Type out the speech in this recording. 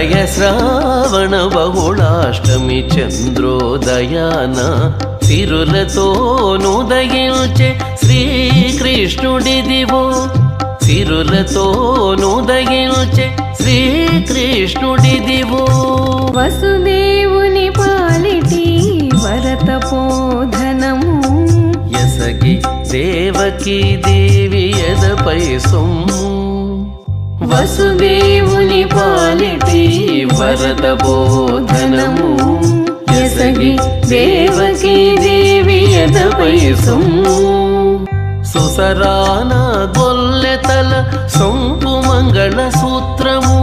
ప్రణయ శ్రావణ బహుళాష్టమి చంద్రోదయాన సిరులతోనుదయించే శ్రీకృష్ణుడిదివో సిరులతోనుదయించే శ్రీకృష్ణుడిదివో వసుదేవుని పాలిటి వరత పోధనము యసగి దేవకీ దేవి యదపై సొమ్ము వసుదేవుని పాలిటి వరద బోధనము యసగి దేవకీ దేవి యదపై సొమ్ము సుసరాన గొల్లెతల సొంపు మంగళ సూత్రము